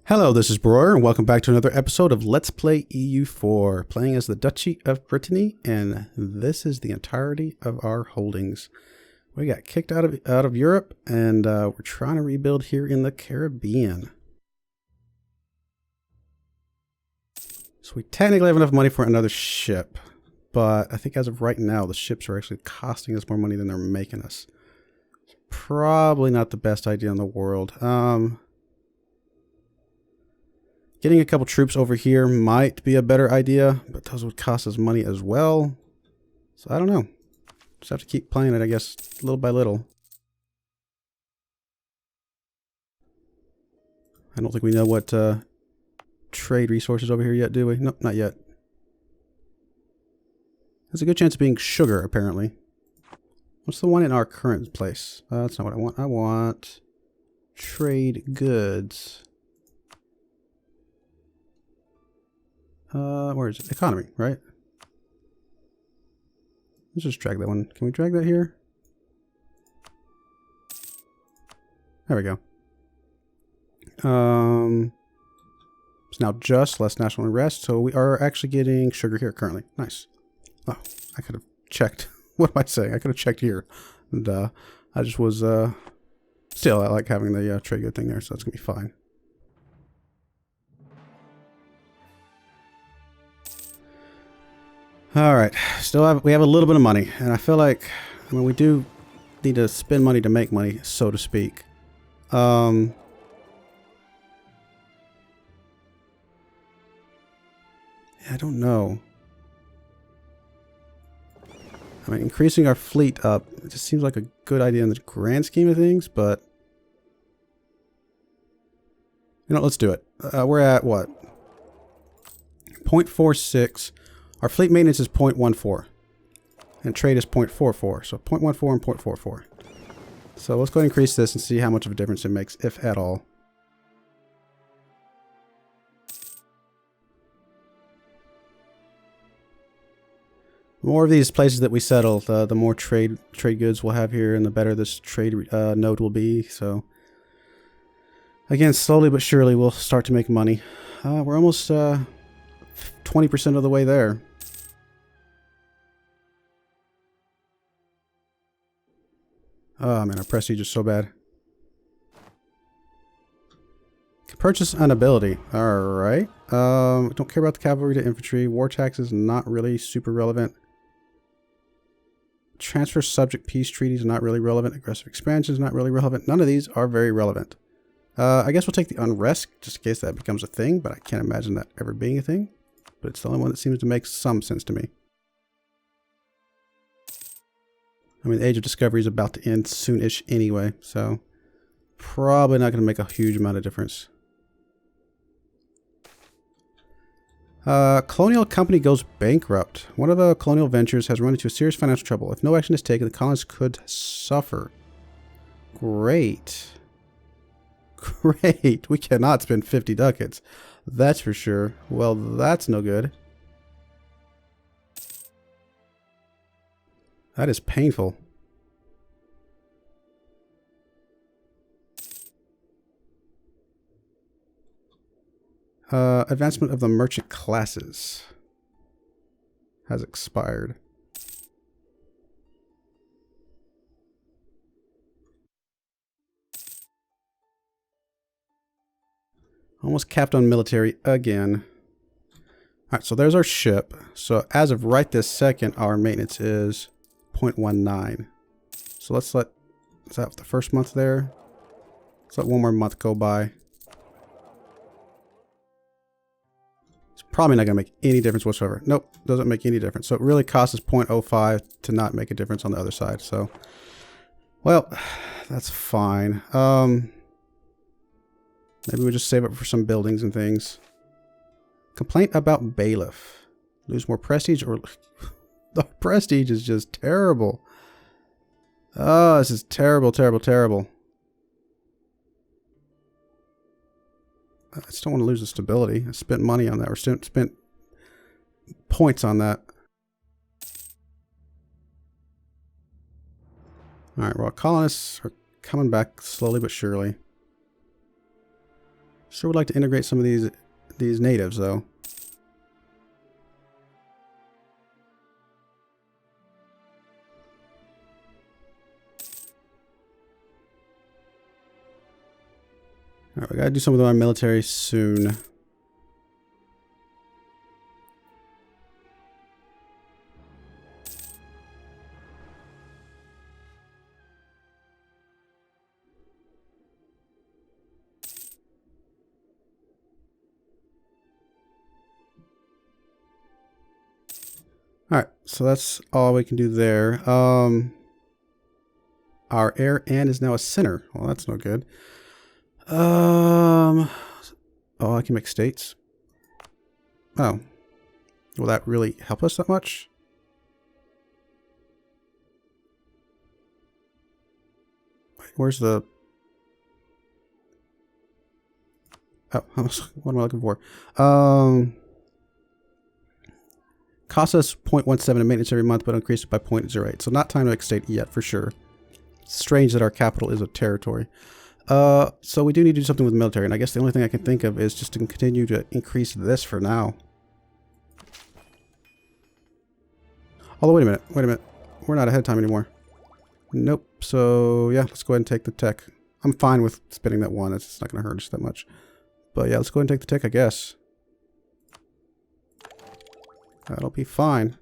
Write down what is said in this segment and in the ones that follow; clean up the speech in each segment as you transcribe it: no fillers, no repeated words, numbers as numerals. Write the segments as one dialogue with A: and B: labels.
A: Hello, this is Broyer, and welcome back to another episode of Let's Play EU4, playing as the Duchy of Brittany, and this is the entirety of our holdings. We got kicked out of Europe, and we're trying to rebuild here in the Caribbean. So we technically have enough money for another ship, but I think as of right now, the ships are actually costing us more money than they're making us. It's probably not the best idea in the world. Getting a couple troops over here might be a better idea, but those would cost us money as well. So I don't know. Just have to keep playing it, I guess, little by little. I don't think we know what trade resources over here yet, do we? Nope, not yet. There's a good chance of being sugar, apparently. What's the one in our current place? That's not what I want. I want trade goods. Where is it? Economy, right? Let's just drag that one. Can we drag that here? There we go. It's now just less national unrest, so we are actually getting sugar here currently. Nice. Oh, I could have checked. What am I saying? I could have checked here. And I just was, still, I like having the trade good thing there, so that's going to be fine. All right, we have a little bit of money, and I feel like, I mean, we do need to spend money to make money, so to speak. I don't know. I mean, increasing our fleet up, it just seems like a good idea in the grand scheme of things, but you know, let's do it. We're at what? 0.46. Our fleet maintenance is 0.14, and trade is 0.44, so 0.14 and 0.44. So let's go ahead and increase this and see how much of a difference it makes, if at all. The more of these places that we settle, the more trade goods we'll have here, and the better this trade node will be. So again, slowly but surely, we'll start to make money. We're almost 20% of the way there. Oh man, our prestige is so bad. Can purchase an ability. Alright. Don't care about the cavalry to infantry. War tax is not really super relevant. Transfer subject peace treaties not really relevant. Aggressive expansion is not really relevant. None of these are very relevant. I guess we'll take the unrest just in case that becomes a thing, but I can't imagine that ever being a thing. But it's the only one that seems to make some sense to me. I mean, the Age of Discovery is about to end soon-ish anyway, so probably not going to make a huge amount of difference. Colonial company goes bankrupt. One of the colonial ventures has run into serious financial trouble. If no action is taken, the colonists could suffer. Great. Great. We cannot spend 50 ducats. That's for sure. Well, that's no good. That is painful. Advancement of the merchant classes has expired. Almost capped on military again. Alright, so there's our ship. So as of right this second, our maintenance is 0.19. So let's let, is that the first month there? Let's let one more month go by. It's probably not going to make any difference whatsoever. Nope, doesn't make any difference. So it really costs us 0.05 to not make a difference on the other side. So, well, that's fine. Maybe we just save it for some buildings and things. Complaint about bailiff. Lose more prestige or... The prestige is just terrible. Oh, this is terrible, terrible, terrible. I just don't want to lose the stability. I spent money on that. Or spent points on that. Alright, well, colonists are coming back slowly but surely. Sure would like to integrate some of these natives though. Alright, we gotta do something with our military soon. Alright, so that's all we can do there. Our air and is now a center. Well, that's no good. Oh, I can make states. Oh. Will that really help us that much? Wait, where's the... Oh, what am I looking for? Costs us 0.17 in maintenance every month, but increase it by 0.08. So not time to make state yet, for sure. Strange that our capital is a territory. So we do need to do something with the military, and I guess the only thing I can think of is just to continue to increase this for now. Although, wait a minute. We're not ahead of time anymore. Nope. So, yeah, let's go ahead and take the tech. I'm fine with spending that one. It's not going to hurt us that much. But yeah, let's go ahead and take the tech, I guess. That'll be fine.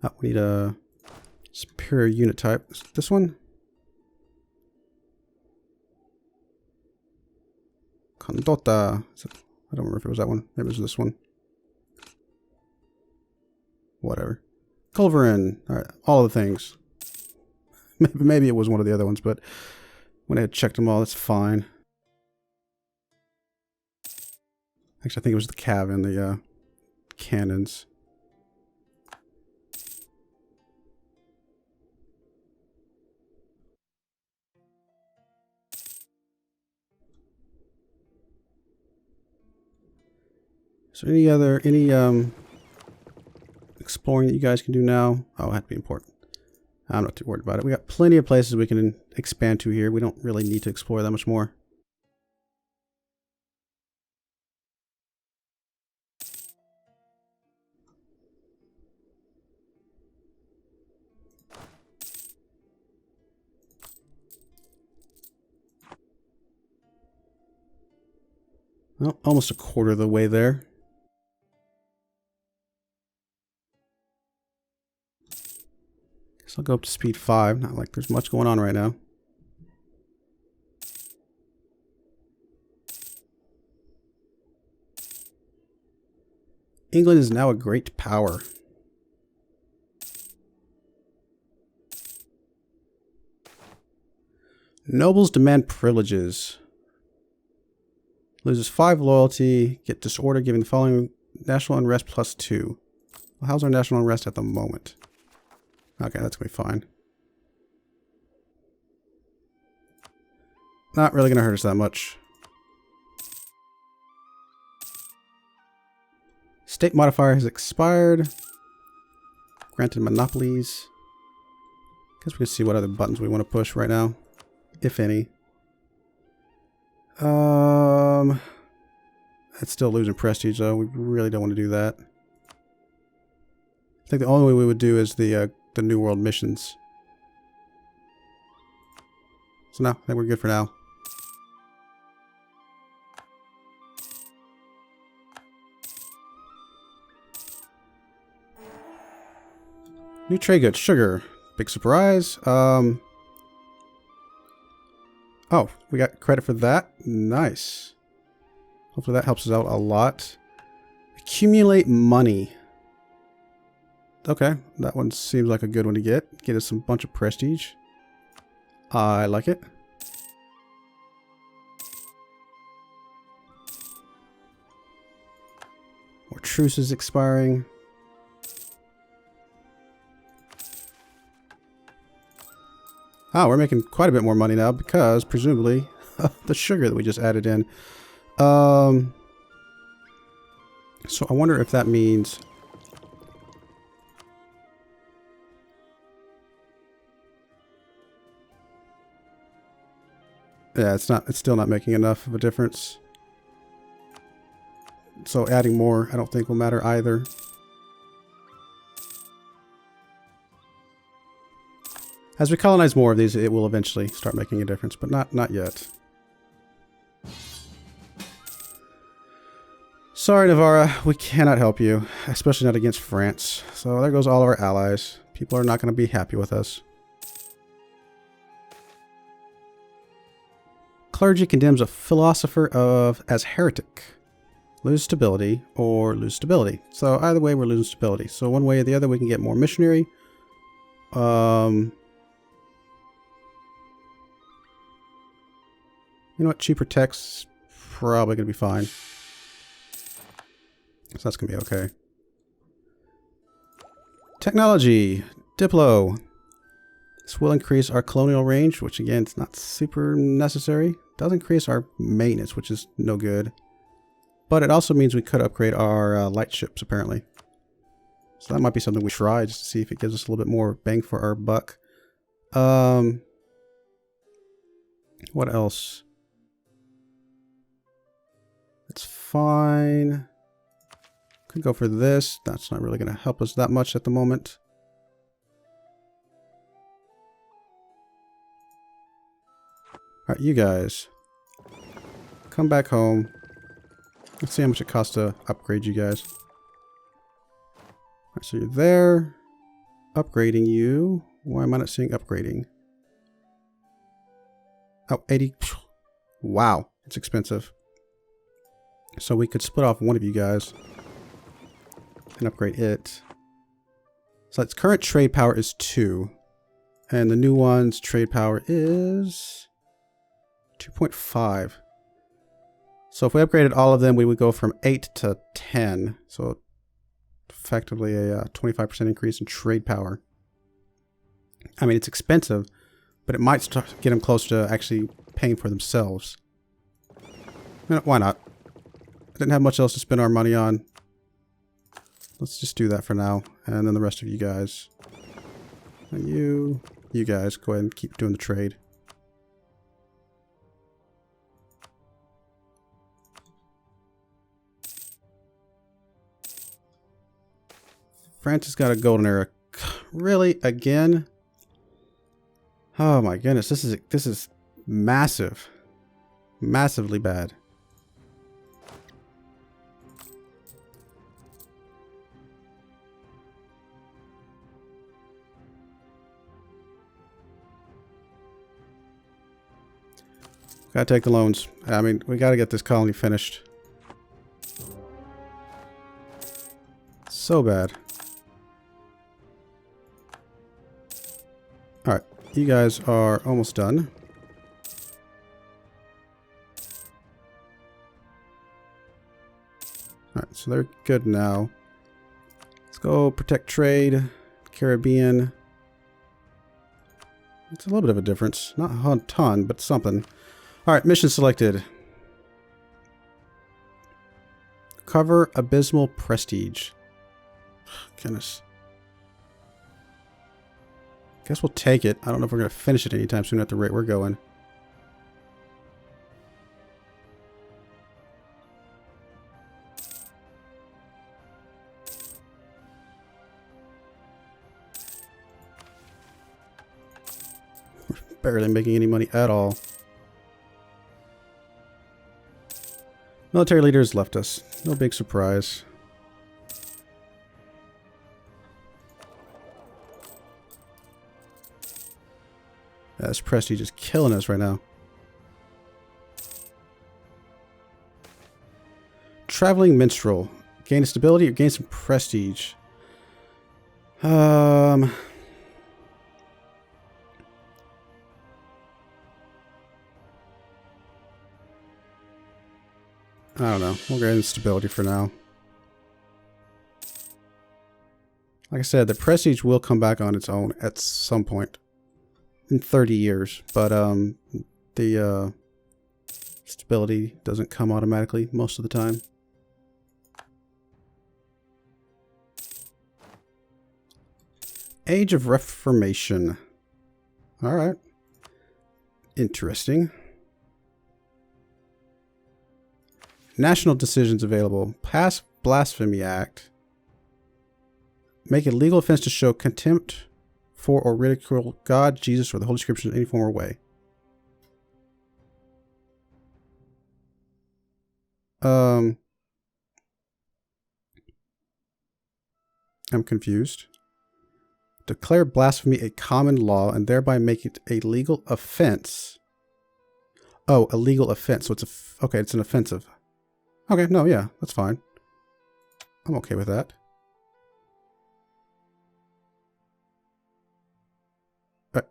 A: Oh, we need a superior unit type. Is it this one? Condotta. I don't remember if it was that one. Maybe it was this one. Whatever. Culverin. Alright, all the things. Maybe it was one of the other ones, but when I had checked them all, that's fine. Actually, I think it was the cav and the cannons. So any exploring that you guys can do now? Oh, that'd be important. I'm not too worried about it. We got plenty of places we can expand to here. We don't really need to explore that much more. Well, almost a quarter of the way there. Guess I'll go up to speed 5. Not like there's much going on right now. England is now a great power. Nobles demand privileges. Loses 5 loyalty. Get disorder giving the following national unrest +2. Well, how's our national unrest at the moment? Okay, that's going to be fine. Not really going to hurt us that much. State modifier has expired. Granted monopolies. Guess we can see what other buttons we want to push right now, if any. That's still losing prestige though. We really don't want to do that. I think the only way we would do is the New World missions. So no, I think we're good for now. New trade goods, sugar. Big surprise. Oh, we got credit for that. Nice. Hopefully that helps us out a lot. Accumulate money. Okay, that one seems like a good one to get. Get us some bunch of prestige. I like it. More truces expiring. Oh, we're making quite a bit more money now because, presumably, the sugar that we just added in. So I wonder if that means... Yeah, it's still not making enough of a difference. So adding more, I don't think will matter either. As we colonize more of these, it will eventually start making a difference, but not yet. Sorry, Navarra, we cannot help you, especially not against France. So there goes all of our allies. People are not going to be happy with us. Clergy condemns a philosopher as heretic. Lose stability or lose stability. So either way, we're losing stability. So one way or the other, we can get more missionary. You know what? Cheaper tech's probably going to be fine. So that's going to be okay. Technology. Diplo. This will increase our colonial range, which again, it's not super necessary. It does increase our maintenance, which is no good. But it also means we could upgrade our light ships, apparently. So that might be something we try, just to see if it gives us a little bit more bang for our buck. What else? It's fine. Could go for this. That's not really going to help us that much at the moment. Alright, you guys. Come back home. Let's see how much it costs to upgrade you guys. Alright, so you're there. Upgrading you. Why am I not seeing upgrading? Oh, 80. Wow, it's expensive. So we could split off one of you guys and upgrade it. So its current trade power is 2. And the new one's trade power is 2.5. So if we upgraded all of them, we would go from 8 to 10. So effectively a 25% increase in trade power. I mean, it's expensive, but it might start get them close to actually paying for themselves. Why not? I didn't have much else to spend our money on. Let's just do that for now. And then the rest of you guys. And you guys, go ahead and keep doing the trade. France has got a golden era. Really? Again? Oh my goodness, this is massive. Massively bad. Gotta take the loans. I mean, we gotta get this colony finished. So bad. Alright, you guys are almost done. Alright, so they're good now. Let's go protect trade. Caribbean. It's a little bit of a difference. Not a ton, but something. Alright, mission selected. Cover abysmal prestige. Goodness. Guess we'll take it. I don't know if we're going to finish it anytime soon at the rate we're going. We're barely making any money at all. Military leaders left us. No big surprise. This prestige is killing us right now. Traveling minstrel. Gain stability or gain some prestige. I don't know. We'll go ahead and stability for now. Like I said, the prestige will come back on its own at some point. In 30 years. But the stability doesn't come automatically most of the time. Age of Reformation. Alright. Interesting. National decisions available. Pass Blasphemy Act. Make it a legal offense to show contempt for or ridicule God, Jesus, or the Holy Scriptures in any form or way. I'm confused. Declare blasphemy a common law and thereby make it a legal offense. Oh, a legal offense. So it's okay, it's an offensive. Okay, no, yeah, that's fine. I'm okay with that.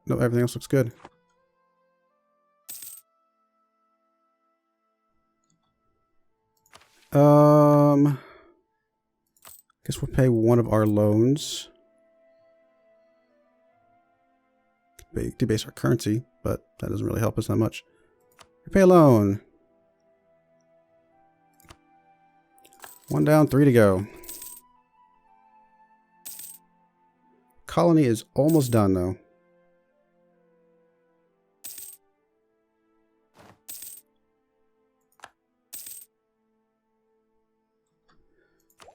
A: No, everything else looks good. Guess we'll pay one of our loans. Debase our currency, but that doesn't really help us that much. Repay a loan. 1 down, 3 to go. Colony is almost done, though.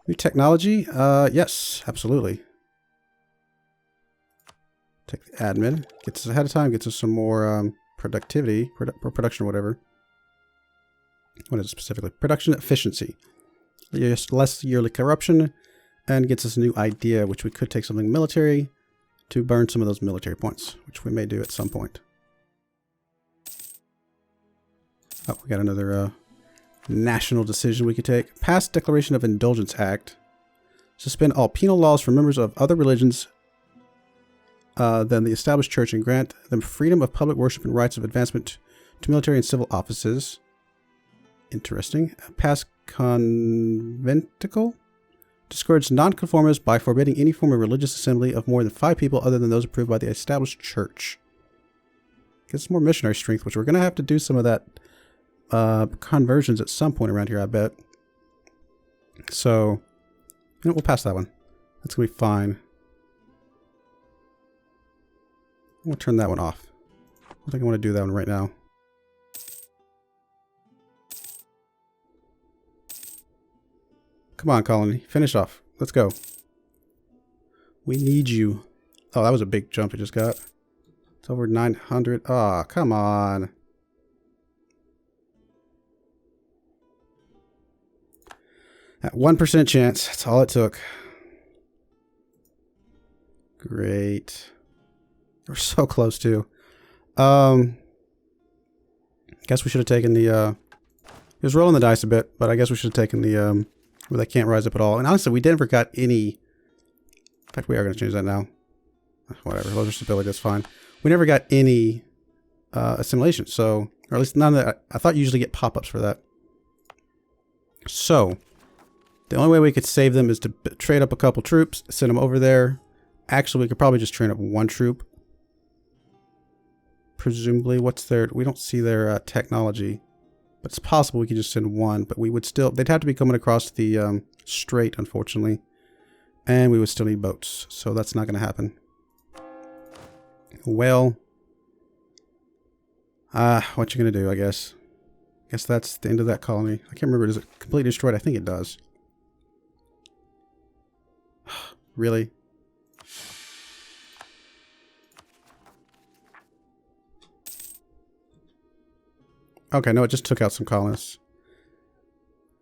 A: New technology? Yes, absolutely. Take the admin. Gets us ahead of time. Gets us some more productivity. Production, whatever. What is it specifically? Production efficiency. Less yearly corruption. And gets us a new idea, which we could take something military to burn some of those military points, which we may do at some point. Oh, we got another national decision we could take. Pass Declaration of Indulgence Act. Suspend all penal laws for members of other religions than the established church and grant them freedom of public worship and rights of advancement to military and civil offices. Interesting. Pass Conventicle. Discourage nonconformists by forbidding any form of religious assembly of more than 5 people other than those approved by the established church. Gets more missionary strength, which we're going to have to do some of that conversions at some point around here, I bet. So, you know, we'll pass that one. That's going to be fine. We'll turn that one off. I don't think I want to do that one right now. Come on, Colony. Finish off. Let's go. We need you. Oh, that was a big jump it just got. It's over 900. Ah, oh, come on. At 1% chance. That's all it took. Great. We're so close to. Guess we should have taken the it was rolling the dice a bit, but I guess we should have taken the where they can't rise up at all. And honestly, we never got any. In fact, we are going to change that now. Whatever, low stability, that's fine. We never got any assimilation, so, or at least none of that. I thought you usually get pop-ups for that. So, the only way we could save them is to trade up a couple troops, send them over there. Actually, we could probably just train up 1 troop. Presumably, what's their, we don't see their technology. But it's possible we could just send 1, but we would still, they'd have to be coming across the strait, unfortunately. And we would still need boats, so that's not going to happen. Well, what you going to do, I guess. Guess that's the end of that colony. I can't remember, does it completely destroyed? I think it does. Really? Okay, no, it just took out some colonists.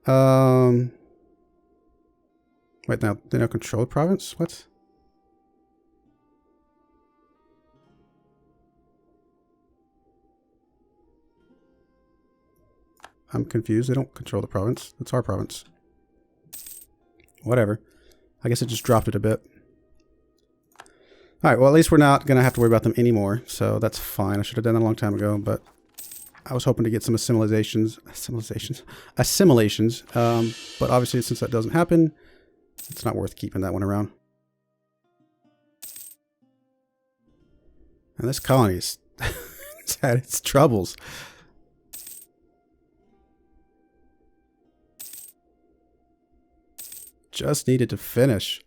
A: Wait, now they now control the province? What? I'm confused. They don't control the province. It's our province. Whatever. I guess it just dropped it a bit. Alright, well, at least we're not going to have to worry about them anymore. So that's fine. I should have done that a long time ago, but I was hoping to get some assimilations. But obviously, since that doesn't happen, it's not worth keeping that one around. And this colony's it's had its troubles. Just needed to finish.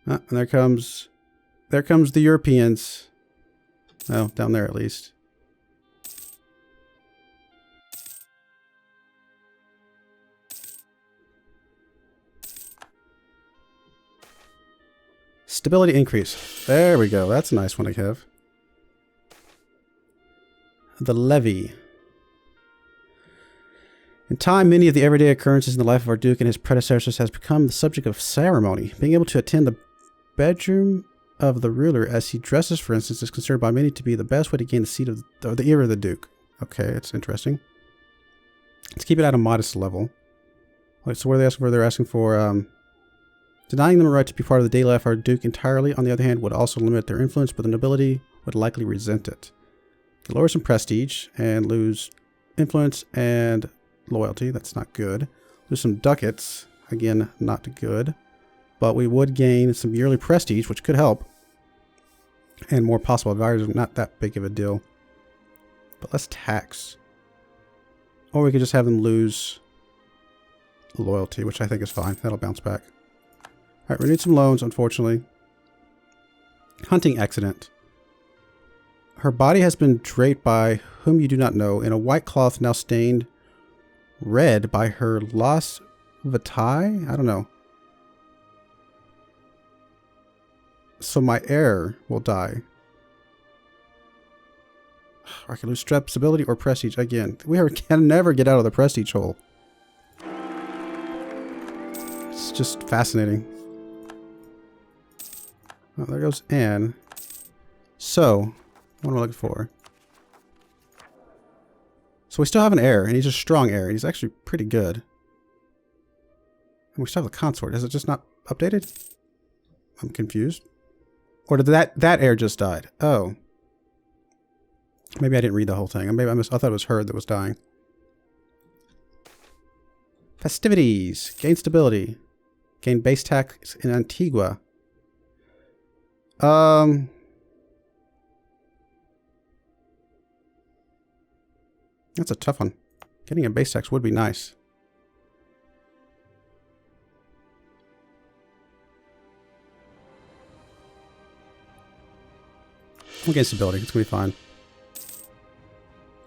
A: And there comes the Europeans. Oh, down there at least. Stability increase. There we go. That's a nice one to have. The levy. In time, many of the everyday occurrences in the life of our Duke and his predecessors has become the subject of ceremony. Being able to attend the bedroom of the ruler as he dresses, for instance, is considered by many to be the best way to gain the seat of the ear of the Duke. Okay, it's interesting. Let's keep it at a modest level. Wait, so what are they asking for? They're asking for denying them a right to be part of the daily life of our Duke entirely, on the other hand, would also limit their influence, but the nobility would likely resent it. Lower some prestige and lose influence and loyalty. That's not good. Lose some ducats. Again, not good. But we would gain some yearly prestige, which could help. And more possible advisors. Not that big of a deal. But less tax. Or we could just have them lose loyalty, which I think is fine. That'll bounce back. Alright, we need some loans, unfortunately. Hunting accident. Her body has been draped by whom you do not know in a white cloth now stained red by her lost vitae? I don't know. So my heir will die. I can lose stability or prestige again. We can never get out of the prestige hole. It's just fascinating. Oh, there goes Anne. So, what am I looking for? So we still have an heir, and he's a strong heir, and he's actually pretty good. And we still have the consort. Is it just not updated? I'm confused. Or did that heir just died? Oh. Maybe I didn't read the whole thing. Maybe I thought it was her that was dying. Festivities. Gain stability. Gain base tax in Antigua. That's a tough one. Getting a base tax would be nice. We'll gain stability. It's going to be fine.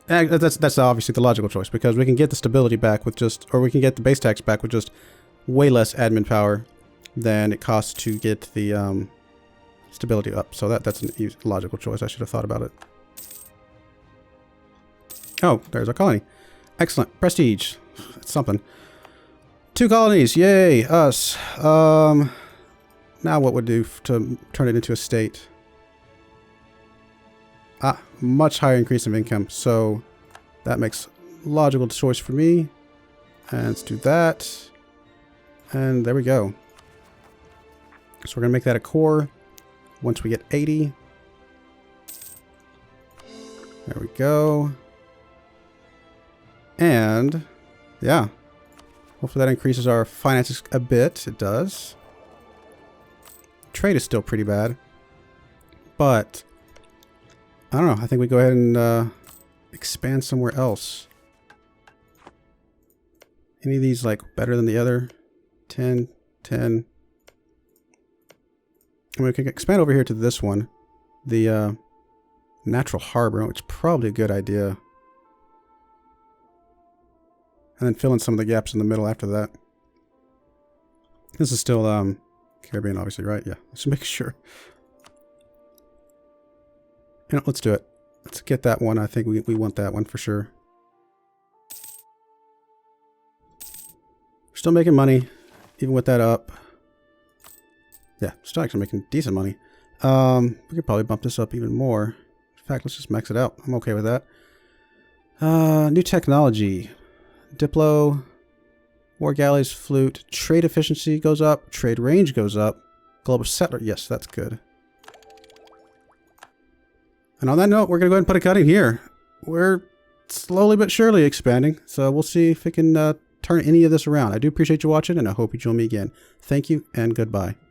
A: And that's obviously the logical choice, because we can get the stability back with just, or we can get the base tax back with just way less admin power than it costs to get the stability up. So that's a logical choice. I should have thought about it. Oh, there's our colony. Excellent. Prestige. That's something. 2 colonies. Yay, us. Now what would do to turn it into a state? Much higher increase of income. So that makes logical choice for me. And let's do that. And there we go. So we're going to make that a core once we get 80. There we go. And yeah, hopefully that increases our finances a bit. It does. Trade is still pretty bad, but I don't know. I think we go ahead and expand somewhere else. Any of these like better than the other? 10, 10. And we can expand over here to this one, the natural harbor, which is probably a good idea. And then fill in some of the gaps in the middle after that. This is still Caribbean, obviously, right? Yeah, let's make sure. You know, let's do it. Let's get that one. I think we want that one for sure. We're still making money, even with that up. Yeah, still actually making decent money. We could probably bump this up even more. In fact, let's just max it out. I'm okay with that. New technology. Diplo, war galleys, flute, trade efficiency goes up, trade range goes up, global settler, yes, that's good. And on that note, we're going to go ahead and put a cut in here. We're slowly but surely expanding, so we'll see if we can turn any of this around. I do appreciate you watching, and I hope you join me again. Thank you, and goodbye.